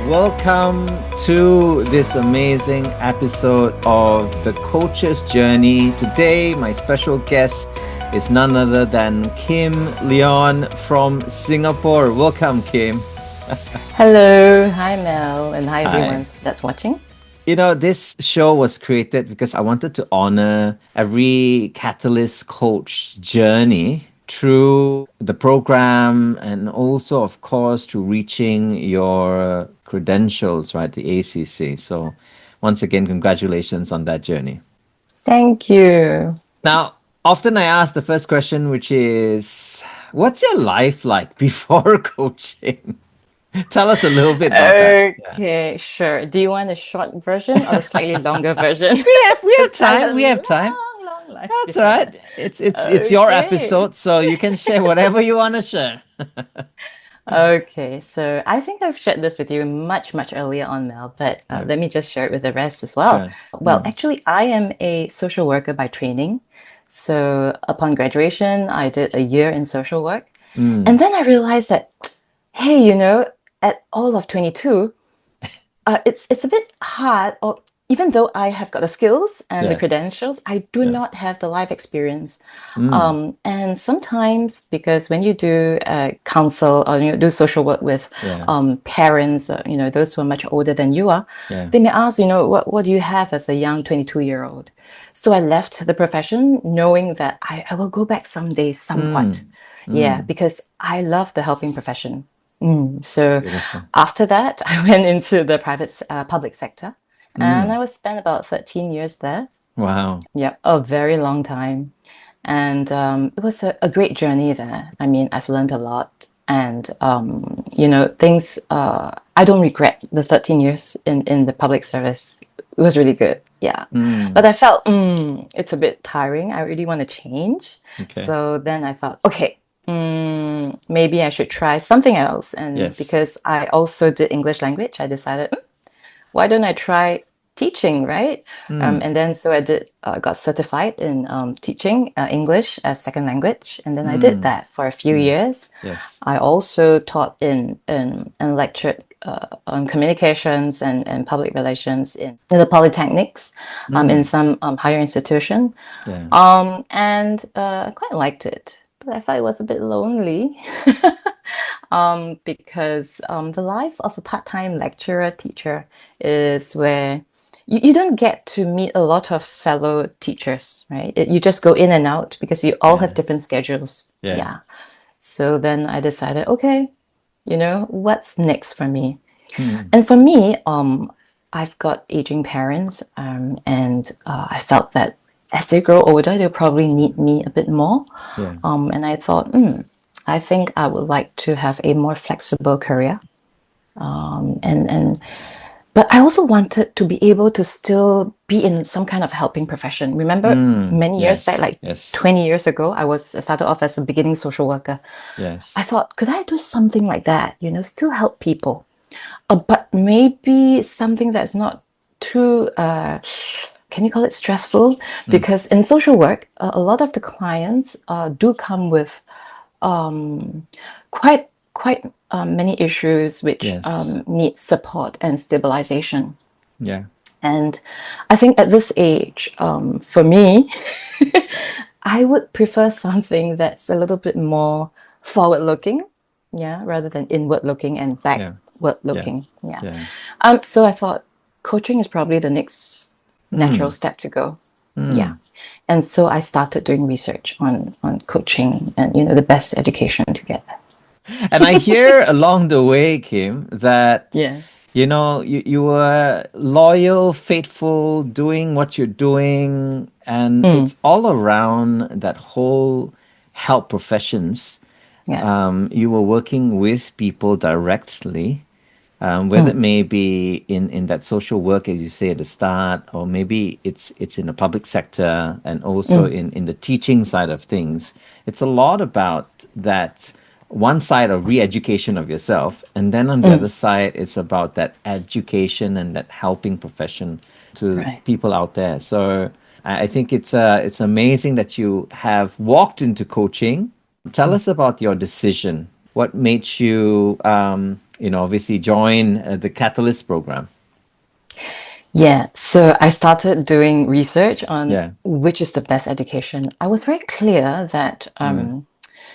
Welcome to this amazing episode of The Coach's Journey. Today, my special guest is none other than Kim Leon from Singapore. Welcome, Kim. Hello. Hi, Mel. And hi, everyone that's watching. You know, this show was created because I wanted to honor every Catalyst coach journey through the program and also, of course, through reaching your credentials, right? The ACC. So once again, congratulations on that journey. Thank you. Now, often I ask the first question, which is, what's your life like before coaching? Tell us a little bit about that. Okay, sure. Do you want a short version or a slightly longer version? We have time. We have time. Long life. That's all right. It's your episode, so you can share whatever you want to share. Okay, so I think I've shared this with you much earlier on, Mel, but let me just share it with the rest as well. Sure. Well, actually, I am a social worker by training. So upon graduation, I did a year in social work. And then I realized that, hey, at all of 22, it's a bit hard, or even though I have got the skills and the credentials, I do not have the life experience. And sometimes, because when you do counsel or you do social work with parents, those who are much older than you are, they may ask, what do you have as a young 22-year-old? So I left the profession knowing that I will go back someday, somewhat. Because I love the helping profession. So after that, I went into the public sector, and I spent about 13 years there. Wow. Yeah, a very long time. And it was a great journey there. I mean, I've learned a lot, and things. I don't regret the 13 years in the public service. It was really good. Yeah. But I felt it's a bit tiring. I really want to change. Okay. So then I thought, okay, maybe I should try something else. And because I also did English language, I decided, why don't I try teaching, right? And then so I did got certified in teaching English as second language, and then I did that for a few years. Yes. I also taught in and lectured on communications and public relations in the polytechnics, in some higher institution, and I quite liked it. But I thought it was a bit lonely because the life of a part-time lecturer teacher is where you don't get to meet a lot of fellow teachers, right? You just go in and out because you all have different schedules. So then I decided, okay, what's next for me? And for me, I've got aging parents, and I felt that as they grow older, they'll probably need me a bit more. And I thought, I think I would like to have a more flexible career. But I also wanted to be able to still be in some kind of helping profession. Remember, many years back, 20 years ago, I started off as a beginning social worker. I thought, could I do something like that? Still help people, but maybe something that's not too. Can you call it stressful? Because in social work, a lot of the clients do come with quite many issues which need support and stabilization. And I think at this age, for me, I would prefer something that's a little bit more forward-looking, rather than inward-looking and backward-looking. So I thought coaching is probably the next natural step to go. And so I started doing research on coaching and the best education to get. And I hear along the way, Kim, that you were loyal, faithful, doing what you're doing, and it's all around that whole help professions. You were working with people directly. Whether it may be in that social work, as you say at the start, or maybe it's in the public sector and also in the teaching side of things. It's a lot about that one side of re-education of yourself, and then on the other side, it's about that education and that helping profession to people out there. So I think it's amazing that you have walked into coaching. Tell us about your decision what made you, obviously join the Catalyst program? Yeah, so I started doing research on Yeah. which is the best education. I was very clear that Mm.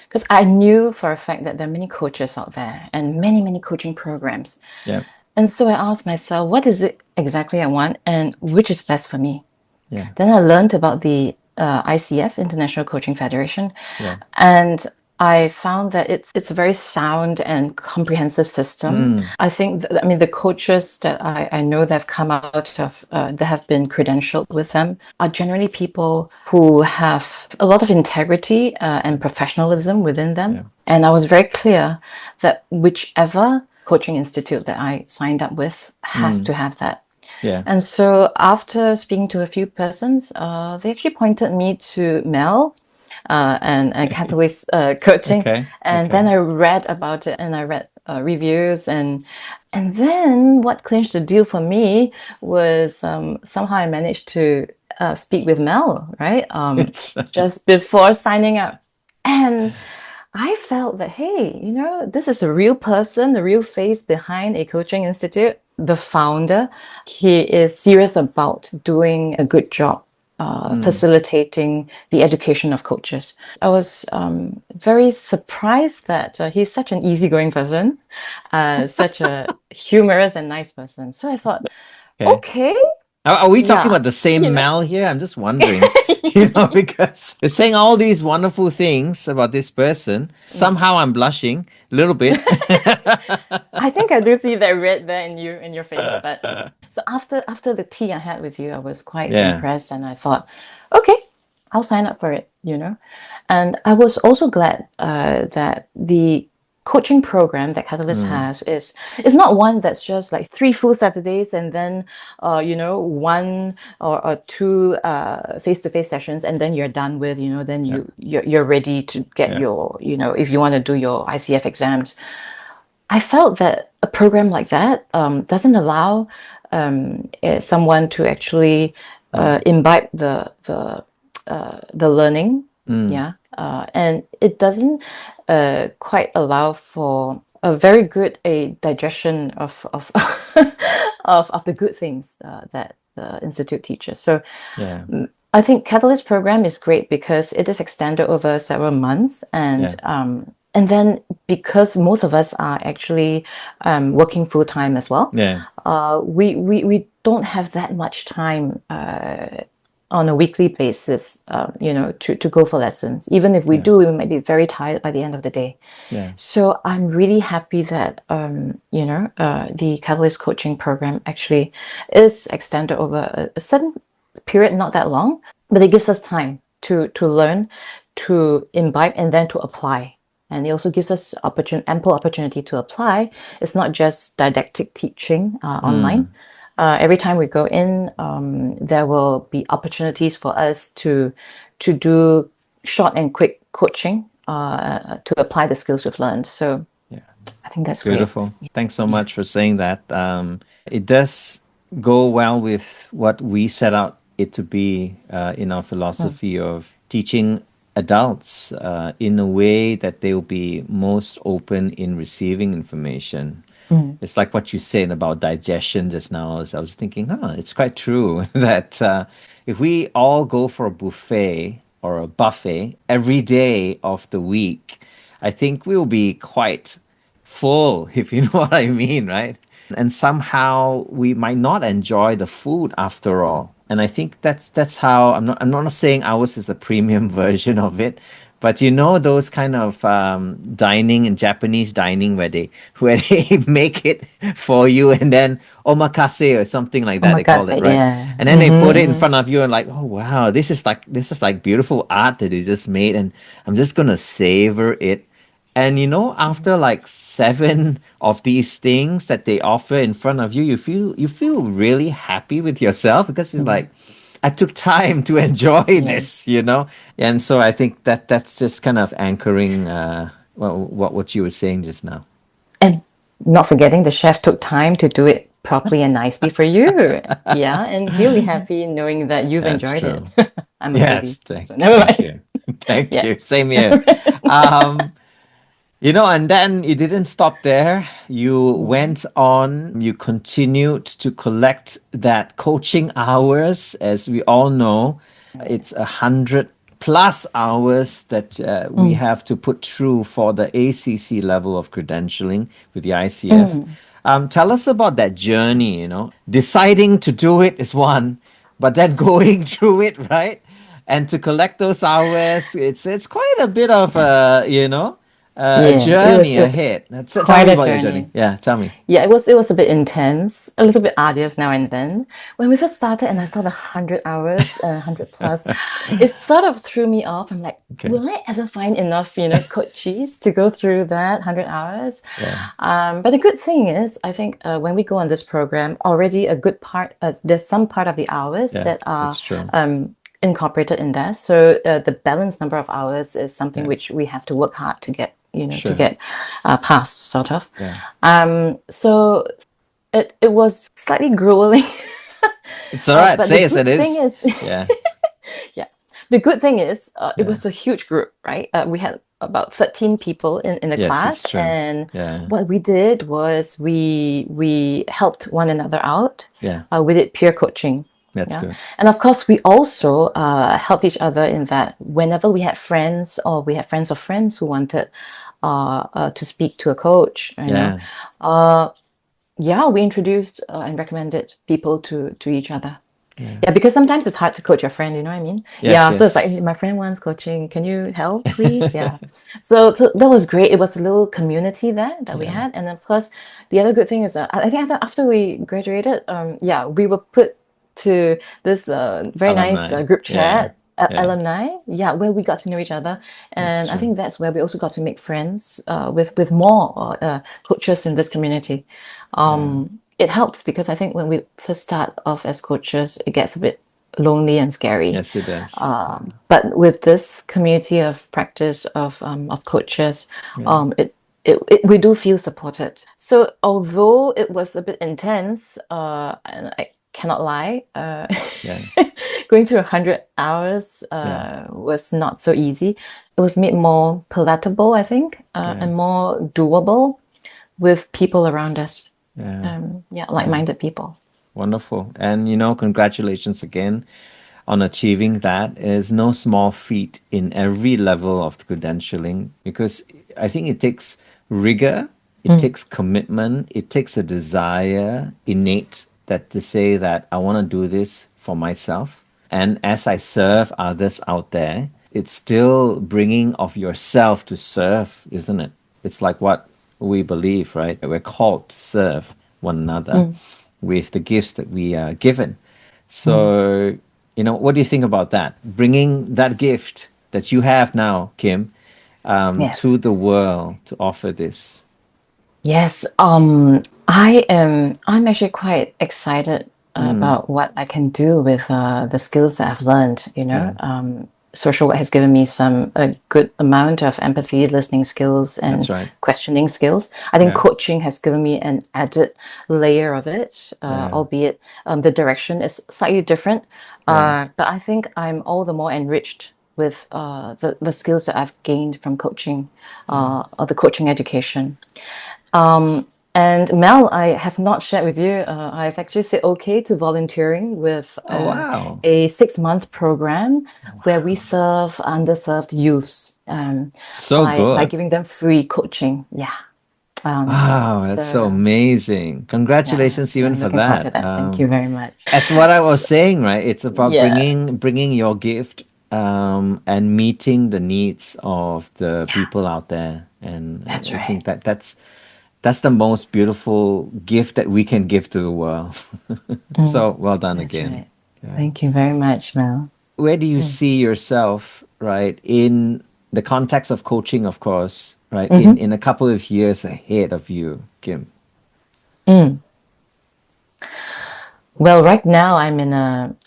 because I knew for a fact that there are many coaches out there and many, many coaching programs. Yeah. And so I asked myself, what is it exactly I want and which is best for me? Yeah. Then I learned about the ICF, International Coaching Federation, Yeah. and I found that it's a very sound and comprehensive system. Mm. I think, I mean, the coaches that I know that have come out of, that have been credentialed with them are generally people who have a lot of integrity and professionalism within them. Yeah. And I was very clear that whichever coaching institute that I signed up with has to have that. Yeah. And so after speaking to a few persons, they actually pointed me to Mel and Catalyst coaching. Okay. And then Okay. I read about it and I read reviews and then what clinched the deal for me was somehow I managed to speak with Mel, right? It's Just before signing up. And I felt that, hey, this is a real person, the real face behind a coaching institute. The founder, he is serious about doing a good job, facilitating the education of coaches. I was very surprised that he's such an easygoing person, such a humorous and nice person. So I thought, okay. okay, Are we talking yeah, about the same Mel here? I'm just wondering, because you're saying all these wonderful things about this person. Somehow I'm blushing a little bit. I think I do see that red there in your face. But so after the tea I had with you, I was quite Yeah. impressed, and I thought, okay, I'll sign up for it. And I was also glad that the coaching program that Catalyst has is not one that's just like 3 full Saturdays and then one or two face-to-face sessions and then you're done with, then Yeah. you're ready to get Yeah. your, if you want to do your ICF exams. I felt that a program like that doesn't allow someone to actually imbibe the learning, yeah, and it doesn't quite allow for a very good digestion of of the good things that the institute teaches. So Yeah. I think Catalyst program is great because it is extended over several months, and then because most of us are actually working full time as well, Yeah. we don't have that much time on a weekly basis, to go for lessons. Even if we do, we might be very tired by the end of the day. Yeah. So I'm really happy that the Catalyst coaching program actually is extended over a certain period, not that long, but it gives us time to learn, to imbibe, and then to apply. And it also gives us ample opportunity to apply. It's not just didactic teaching online. Every time we go in, there will be opportunities for us to do short and quick coaching to apply the skills we've learned. So Yeah. I think that's Beautiful. great. Thanks so Yeah. much for saying that. It does go well with what we set out it to be in our philosophy of teaching adults in a way that they will be most open in receiving information. It's like what you said about digestion just now. As I was thinking, it's quite true that if we all go for a buffet or a buffet every day of the week, I think we'll be quite full, if you know what I mean, right? And somehow we might not enjoy the food after all. And I think that's how I'm not saying ours is a premium version of it, but those kind of dining in Japanese dining where they make it for you and then omakase or something like that they call Omakase, it, right? yeah. And then they put it in front of you and like, oh wow, this is like beautiful art that they just made, and I'm just gonna savor it. And after like 7 of these things that they offer in front of you, you feel really happy with yourself because it's like I took time to enjoy this, Yes. And so I think that's just kind of anchoring what you were saying just now. And not forgetting the chef took time to do it properly and nicely for you. Yeah, and he'll be happy knowing that you've That's enjoyed true. it. I'm a Yes, foodie. thank, So never thank mind. you. Thank Yes. you. Same here. Um, And then you didn't stop there. You went on, you continued to collect that coaching hours. As we all know, it's 100+ hours that we have to put through for the ACC level of credentialing with the ICF. Tell us about that journey, Deciding to do it is one, but then going through it, right? And to collect those hours, it's quite a bit of a Yeah, journey it was ahead. Tell quite me a about your journey. journey. Yeah, tell me. Yeah, it was a bit intense, a little bit arduous now and then. When we first started and I saw the 100 hours, 100+, it sort of threw me off. I'm like, Okay. will I ever find enough, coaches to go through that 100 hours? Yeah. But the good thing is, I think when we go on this program, already a good part, there's some part of the hours Yeah. that are That's true. incorporated in there. So the balanced number of hours is something Yeah. which we have to work hard to get, to Sure. get past, sort of. Yeah. So it was slightly grueling. It's all right. But the Say as it good thing is. is, Yeah. yeah, the good thing is, it Yeah. was a huge group, right? We had about 13 people in the Yes, class, it's true. and Yeah. what we did was we helped one another out. Yeah. We did peer coaching. That's Yeah. good. And of course, we also helped each other in that whenever we had friends or we had friends of friends who wanted to speak to a coach, Yeah. yeah, we introduced and recommended people to each other. Yeah. Yeah, because sometimes it's hard to coach your friend, you know what I mean? Yes, Yeah, so it's like, yes. hey, my friend wants coaching. Can you help, please? Yeah. So that was great. It was a little community there that we Yeah. had. And of course, the other good thing is that I think after we graduated, yeah, we were put to this very nice Alumni. group Yeah. chat, Yeah. alumni, yeah, where we got to know each other. That's And I true. think that's where we also got to make friends with more coaches in this community. Yeah. It helps because I think when we first start off as coaches, it gets a bit lonely and scary. Yes, it does. But with this community of practice of coaches, Yeah. we do feel supported. So although it was a bit intense, and I cannot lie, Yeah. going through 100 hours Yeah. was not so easy. It was made more palatable, I think, Yeah. and more doable with people around us. Yeah. Yeah, Yeah. like-minded people. Wonderful. And congratulations again on achieving that. Is no small feat in every level of credentialing, because I think it takes rigor, it takes commitment, it takes a desire innate that to say that I want to do this for myself. And as I serve others out there, it's still bringing of yourself to serve, isn't it? It's like what we believe, right? We're called to serve one another with the gifts that we are given. So, what do you think about that? Bringing that gift that you have now, Kim, to Yes. the world to offer this. Yes. I'm actually quite excited about what I can do with the skills that I've learned, Yeah, social work has given me a good amount of empathy, listening skills, that's and right. questioning skills. I think Yeah, coaching has given me an added layer of it, yeah, albeit the direction is slightly different. yeah, But I think I'm all the more enriched with the skills that I've gained from coaching, yeah. or the coaching education. And Mel, I have not shared with you. I've actually said okay to volunteering with Oh, wow. a 6-month program where we serve underserved youths So by good. giving them free coaching. Yeah. Wow, that's so So amazing. yeah, Congratulations so even I'm for looking forward to that. that. Thank you very much. That's what I was So, saying, right? It's about yeah, bringing your gift and meeting the needs of the yeah, people out there. And that's I right. think that's the most beautiful gift that we can give to the world. So well done That's again. right. Yeah. Thank you very much, Mel. Where do you see yourself, right, in the context of coaching, of course, right, Mm-hmm. in a couple of years ahead of you, Kim? Mm. Well, right now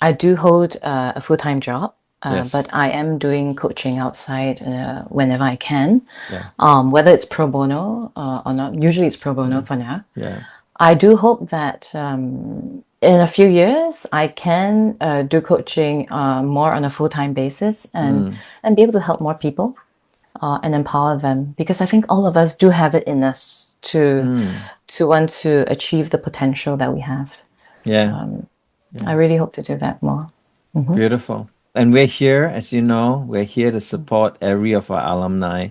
I do hold a full-time job, Yes. but I am doing coaching outside whenever I can, Yeah. whether it's pro bono or not. Usually it's pro bono Yeah. for now. Yeah. I do hope that in a few years I can do coaching more on a full-time basis and be able to help more people. and empower them, because I think all of us do have it in us to want to achieve the potential that we have. Yeah. I really hope to do that more. Beautiful. And we're here, as you know, we're here to support every of our alumni,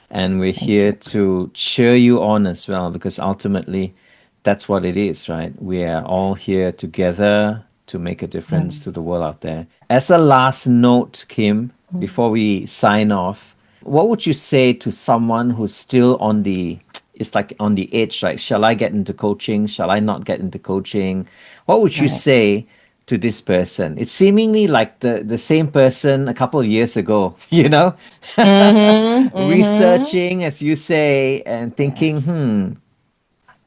and we're Thank here you. to cheer you on as well, because ultimately that's what it is, right? We are all here together to make a difference to the world out there. As a last note, Kim, before we sign off, what would you say to someone who's still on the, it's like on the edge, like, shall I get into coaching? Shall I not get into coaching? What would you Right. say to this person? It's seemingly like the same person a couple of years ago, you know, Mm-hmm. Mm-hmm. researching, as you say, and thinking, Yes.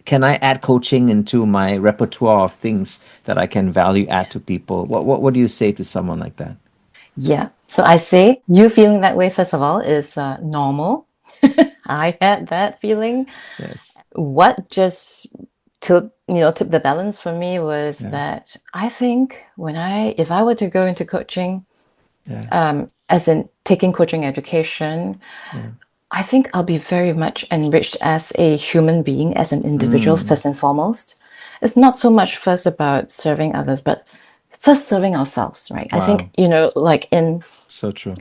can I add coaching into my repertoire of things that I can value add to people? What do you say to someone like that? Yeah. So I say you feeling that way, first of all, is normal. I had that feeling. Yes. What just took the balance for me was Yeah. that I think if I were to go into coaching, Yeah. as in taking coaching education, Yeah. I think I'll be very much enriched as a human being, as an individual, first and foremost. It's not so much first about serving others, but first serving ourselves, right? I think, Wow. like So true.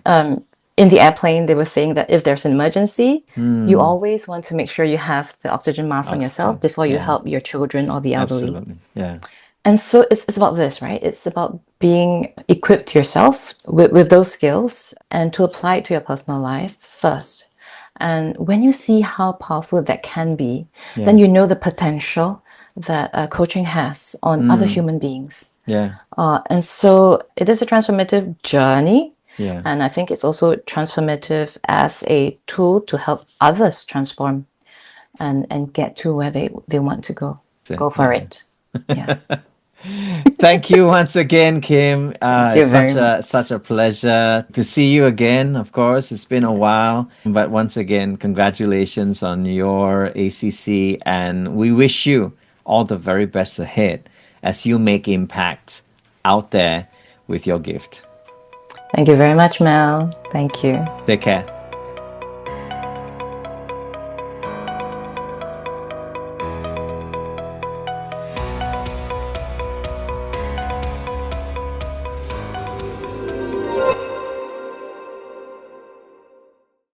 in the airplane, they were saying that if there's an emergency, you always want to make sure you have the oxygen mask on yourself Oxygen. before you Yeah. help your children or the elderly. Absolutely. Yeah. And so it's about this, right? It's about being equipped yourself with those skills and to apply it to your personal life first. And when you see how powerful that can be, then Yeah. you know the potential that coaching has on other human beings. Yeah. And so it is a transformative journey. Yeah. And I think it's also transformative as a tool to help others transform and get to where they want to go. That's it. Go for Yeah. it. Yeah. Thank you once again, Kim. Thank you It's very such much. a pleasure to see you again. Of course, it's been a Yes. while, but once again, congratulations on your ACC, and we wish you all the very best ahead as you make impact out there with your gift. Thank you very much, Mel. Thank you. Take care.